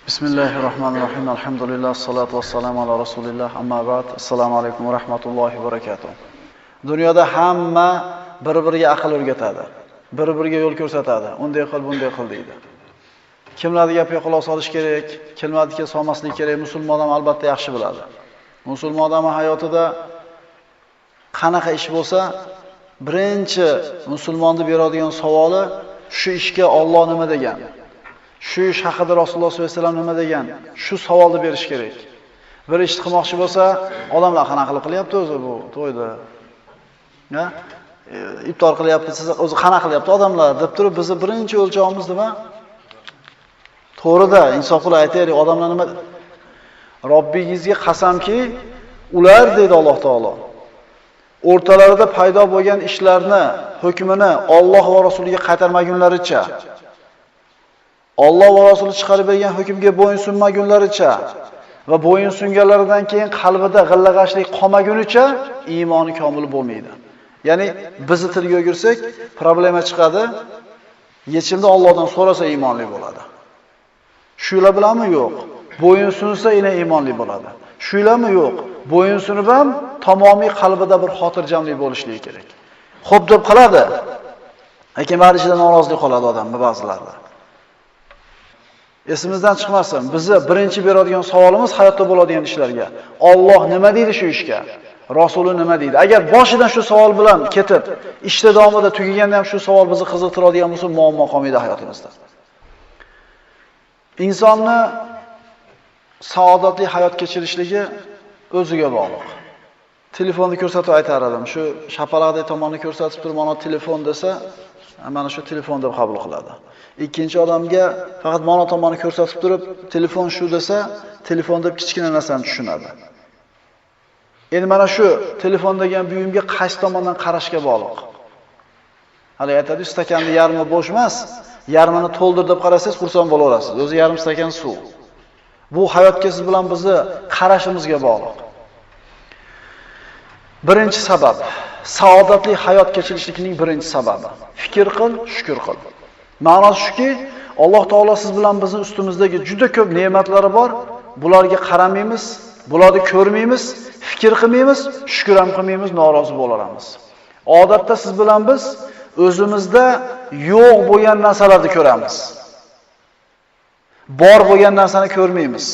Bismillahirrahmanirrahim. Alhamdulillah, salatu vassalamu ala rasulillah. Amma ba'd. Assalomu alaykum va rahmatullohi va barakatuh. Dunyoda hamma bir-biriga aql o'rgatadi. Bir-biriga yo'l ko'rsatadi. Unday qil, bunday qil deydi. Kimlarga gapiga quloq solish kerak, kimlarga solmaslik kerak, musulmon odam albatta yaxshi biladi. Musulmon odam hayotida qanaqa ish bo'lsa, birinchi musulmonni beradigan savoli shu ishga Alloh nima degan? Shu ish haqida Rasululloh sollallohu alayhi vasallam nima degan? Shu savolni berish kerak. Bir ish qilmoqchi bo'lsa, odamlar qanaqa qilib qilyapti o'zi bu to'yda? Ha? Iftor qilyapti, siz o'zi qanaqa qilyapti odamlar deb turib, bizni birinchi o'lchovimiz nima? To'g'rida, insof qilib aytaylik, odamlar nima? Robbingizga qasamki, ular deydi Alloh taolo. O'rtalarida paydo bo'lgan ishlarni, hukmini Alloh va Rasuliga qaytarmagunlaricha, Alloh va Rasuli chiqarib bergan hukmga bo'yinsunmagunlaricha va bo'yinsunganlaridan keyin qalbida g'illag'ashlik qolmagunicha iymoni komil bo'lmaydi. Ya'ni bizni tilga o'girsak, problema chiqadi. Yechimni Allohdan so'rasa iymonli bo'ladi. Shular bilanmi yo'q? Bo'yinsunsa yana iymonli bo'ladi. Shularmi yo'q? Bo'yinsunib ham tamomiy qalbida bir xotirjamlik bo'lishligi kerak. Xo'p deb qiladi. Lekin ba'zilar norozilik qoladi odamni ba'zilarda. Esimizdan chiqmasin. Bizni birinchi beradigan savolimiz hayotda bo'ladigan ishlarga. Alloh nima deydi shu ishga? Rasuli nima deydi? Agar boshidan shu savol bilan ketib, ishda davomida tugaganda ham shu savol bizni qiziqtiradigan bo'lsa, muammo qolmaydi hayotimizda. Insonni saodatli hayot kechirishligi o'ziga bog'liq. Telefonni ko'rsatib aytar edim. Shu shapalaqdek tomonni ko'rsatib turib, mana telefon desa, mana shu telefon deb qabul qiladi. Ikkinchi odamga faqat mana tomonni ko'rsatib turib, telefon shu desa, telefon deb kichkina narsani tushunadi. Endi mana shu telefon degan buyumga qaysi tomondan qarashga bog'liq. Hali aytadi, stakanni yarmi bo'sh emas, yarmini to'ldir deb qarasangiz, xursand bo'laverasiz. O'zi yarim stakan suv. Bu hayotga siz bilan bizni qarashimizga bog'liq. Birinchi sabab, saodatli hayot kechirishlikning birinchi sababi. Fikr qil, shukr qil. Ma'nosi shuki, Alloh taolo siz bilan bizning ustimizdagi juda ko'p ne'matlari bor. Bularga qaramaymiz, bularni ko'rmaymiz, fikr qilmaymiz, shukr ham qilmaymiz, norozi bo'laveramiz. Odatda siz bilan biz o'zimizda yo'q bo'lgan narsalarni ko'ramiz. Bor bo'lgan narsani ko'rmaymiz.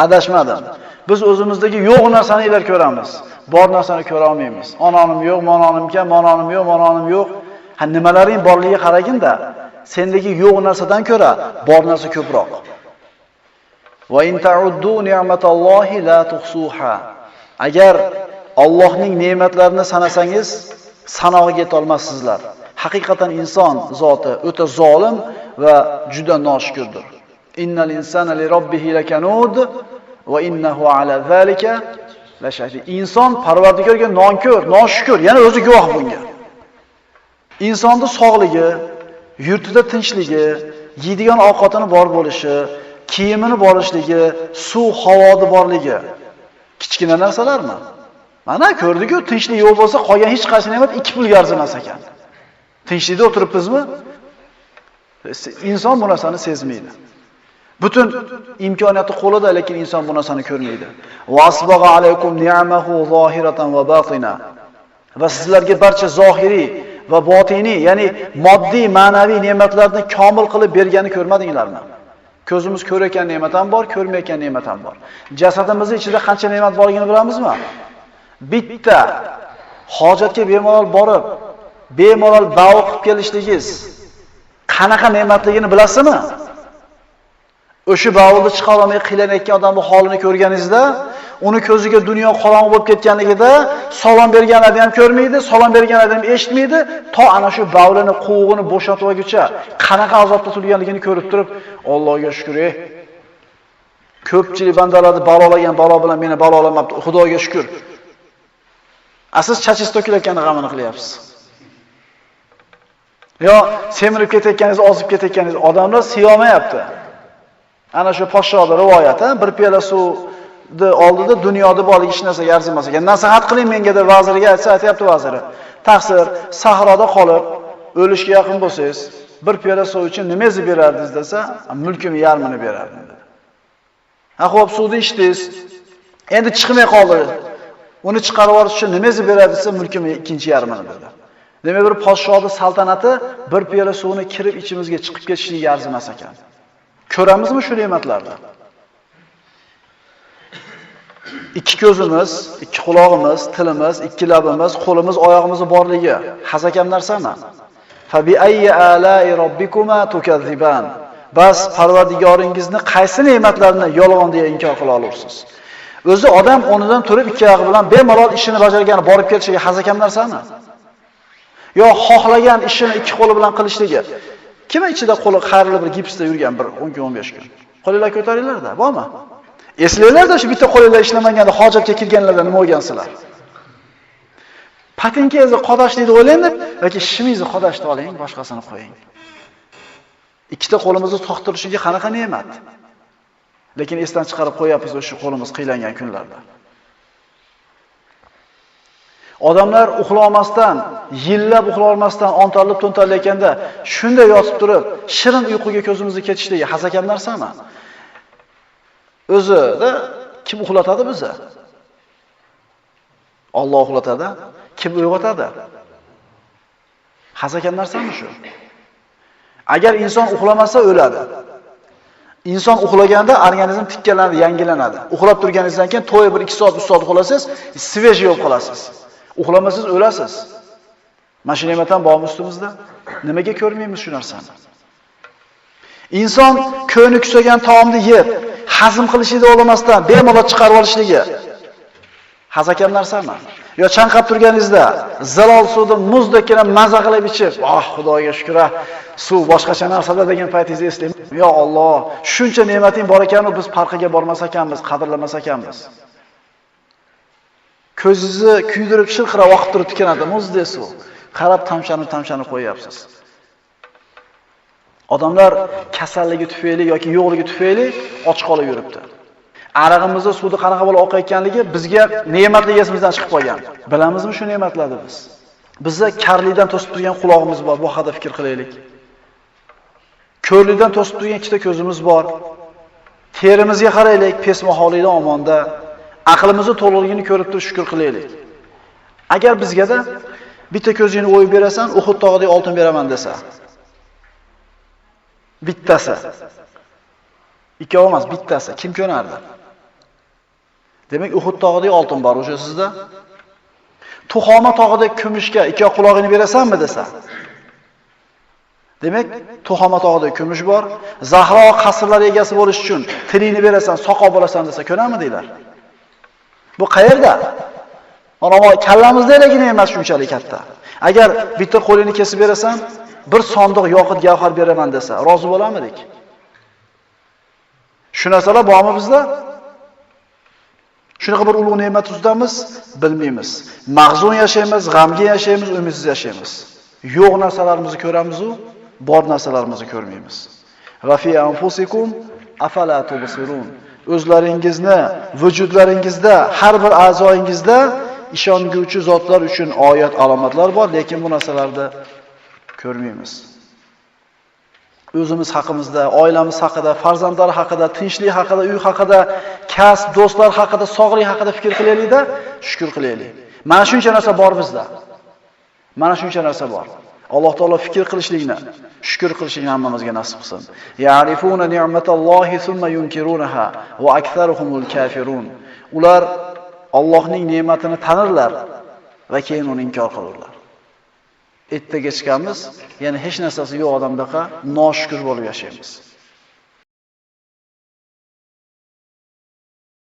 Adashmadim. Biz o'zimizdagi yo'q narsani ilar ko'ramiz. Bor narsani ko'ra olmaymiz. Ononim yo'q, mononim kam, mononim yo'q, mononim yo'q. Ha nimalaring borligiga qaraganda, sendagi yo'q narsadan ko'ra bor narsa ko'proq. Va in ta'uddu ni'matallohi la tuhsuha. Agar Allohning ne'matlarini sanasangiz, sanog'iga yeta olmassizlar. Haqiqatan inson zoti o'ta zolim va juda noshukrdir. Innal insana li robbihi lakanud va innahu ala zalika lashahid. Inson Parvardigorga nonkor, noshukur, yana o'zi guvoh bunga. Insonning sog'ligi, yurtida tinchligi, yeydigan ovqatini bor bo'lishi, kiyimini borishligi, suv, havodi borligi kichkina narsalarmi? Mana ko'rdik-ku, tinchlik yo'q bo'lsa, qolgan hech qaysi ne'mat 2 pulga arzimas ekan. Tinchlikda o'tiribmizmi? Inson bu narsani sezmaydi. Butun imkoniyati qo'lida, lekin inson bu narsani ko'rmaydi. Vasbagha alaykum ni'amahu zohiratan va batina. Va sizlarga barcha zohiriy va botiniy, ya'ni moddiy, ma'naviy ne'matlarni komil qilib bergani ko'rmadinglarmi? Ko'zimiz ko'rayotgan ne'mat ham bor, ko'rmayotgan ne'mat ham bor. Jasadimizning ichida qancha ne'mat borligini bilamizmi? Bitta hojatga bemalol borib, bemalol da'vo qilib kelishligingiz qanaqa ne'matligini bilasizmi? O'sha bavulni chiqara olmay qiynalgan odamning holini ko'rganingizda, uni ko'ziga dunyo qorong'u bo'lib ketganligida salom berganlarni ham ko'rmaydi, salom berganlarni ham eshitmaydi, to ana shu bavulini quvug'ini bo'shatib olguncha qanaqa azobda turganligini ko'rib turib, Allohga shukr, ko'pchilik bandalarni balolagan balo bilan meni balolamabdi, Xudoga shukr. Siz chachingiz to'kilayotgani g'amini qilyapsiz. Yo, semirib ketayotganingiz, ozib ketayotganingiz odamlar siyomayapti. Ana shu podshohning rivoyati, bir piyola suvni oldida dunyoda borlik hech narsaga arzimas ekan. Nasihat qiling menga deb vaziriga aytsa, aytayapti vaziri. Taqsir, sahroda qolib, o'lishga yaqin bo'lsangiz, bir piyola suv uchun nimangizni berardingiz desa, mulkimni yarmini berardim dedi. Ha, xo'p, suvni ichdingiz. Endi chiqmay qoldi. Uni chiqarib olish uchun nimangizni berardingiz desa, mulkimni ikkinchi yarmini dedi. Demak, bir podshohning saltanati bir piyola suvni kirib ichimizga chiqib ketishiga arzimas ekan. Ko'ramizmi shu ne'matlarni? Ikki ko'zimiz, ikki quloqimiz, tilimiz, ikki labimiz, qo'limiz, oyog'imiz borligi hazakam narsami? Fa bi ayyi ala'i robbikuma tukazziban. Bas Parvardigoringizni qaysi ne'matlarni yolg'on deya inkor qila olursiz? O'zi odam o'rnidan turib ikki oyog'i bilan bemalol ishini bajargani borib kelishiga hazakam narsami? Yo xohlagan ishini ikki qo'li bilan qilishligi. Kim ichida qo'li qayrilib bir gipsda yurgan bir 10 kun 15 kun. Qo'linglar ko'taringlar-da, bormi? Eslanglarda shu bitta qo'linglar ishlamaganda hojatga kirganlarda nima bo'lgansizlar? Patinkangizni qodashlikni o'ylang deb yoki shimingizni qodashni oling, boshqasini qo'ying. Ikkita qo'limizni to'xtirishiga qanaqa ne'mat. Lekin esdan chiqarib qo'yapmiz o'sha qo'limiz qiylangan kunlarda. Odamlar uxlamasdan, yillab uxlamasdan ontorlib to'ntarlayotganda shunday yotib turib, shirin uyquga ko'zimizni ketishligi hazakam narsami? O'zida kim uxlatadi bizni? Alloh uxlatadi. Kim uyg'otadi? Hazakam narsami shu? Agar inson uxlamasa o'ladi. Inson uxlaganda organizm tikkalanadi, yangilanadi. Uxlab turganingizdan keyin to'y 1-2 soat, 3 soat uxlasangiz, svejiy bo'lib qolasiz. Uxlamasangiz o'lasiz. Mana shu ne'matdan bormi ustimizda? Nimaga ko'rmaymiz shu narsani? Inson ko'ni kusagan taomni yeb, hazm qilishida o'lamasdan bemalol chiqarib olishligi hazakam narsami? Yo chanqab turganingizda zalol suvni muzdekkina maza qilib ichib, Xudoga shukr, suv boshqacha narsalar degan paytingizni eslang. Yo Alloh, shuncha ne'mating bor ekan-ku biz farqiga bormas ekanmiz, qadrlamas ekanmiz. Ko'zingizni kuydirib shirqirab oqib turib tikanadi muzdek suv. Qarab tamshanib qo'yapsiz. Odamlar kasalligi tufayli yoki yo'qligi tufayli och qolib yuribdi. Arag'imizni suvda qanaqa bo'lib oqayotganligi bizga ne'matli esimizdan chiqib qolgan. Bilamizmi shu ne'matlarni biz? Bizda karlikdan to'sib turgan quloqimiz bor, bu haqida fikr qilaylik. Ko'rlikdan to'sib turgan ikkita ko'zimiz bor. Terimizga qaraylik, pesmaholikdan omonda. Aqlimizni to'lg'ligini ko'rib turib shukr qilaylik. Agar bizga-da bitta ko'zingni o'yib berasan, Uhud tog'idek oltin beraman desa. Bittasi. Ikkovi emas, bittasi. Kim ko'nardi? Demak, Uhud tog'idek oltin bor o'sha sizda. Tuhoma tog'idek kumushga ikki quloqini berasanmi desa. Demak, Tuhoma tog'idek kumush bor. Zahro qasrlar egasi bo'lish uchun tilingni berasan, soqol bo'lasan desa, ko'nami deylar? Bu qayerda? Mana kallamizda ne'mat shunchalik katta. Agar bitta qo'lini kesib berasan, bir sondiq yoqut gavhar beraman desa, rozi bo'larmidik? Shu narsalar bormi bizda? Shunaqa bir ulug' ne'mat ustidamiz, bilmaymiz. Mag'zun yashaymiz, g'amgin yashaymiz, umidsiz yashaymiz. Yo'q narsalarimizni ko'ramiz-u, bor narsalarimizni ko'rmaymiz. Va fi anfusikum afala tubsirun. O'zlaringizni, vujudlaringizda, har bir a'zoyingizda ishonguvchi zotlar uchun oyat alomatlar bor, lekin bu narsalarni ko'rmaymiz. O'zimiz haqimizda, oilamiz haqida, farzandlar haqida, tinchlik haqida, uy haqida, kasb, do'stlar haqida, sog'lik haqida fikr qilaylik-da, shukr qilaylik. Mana shuncha narsa bor bizda. Mana shuncha narsa bor. Alloh taolo fikr qilishlikni, shukr qilishlikni hammamizga nasib qilsin. Ya'rifuna ni'matallohi thumma yunkirunaha va aktharuhumul kafirun. Ular Allohning ne'matini tanirlar va keyin uni inkor qilurlar. Ertaga chiqamiz, ya'ni hech narsasi yo'q odamdaqa noshukr bo'lib yashaymiz.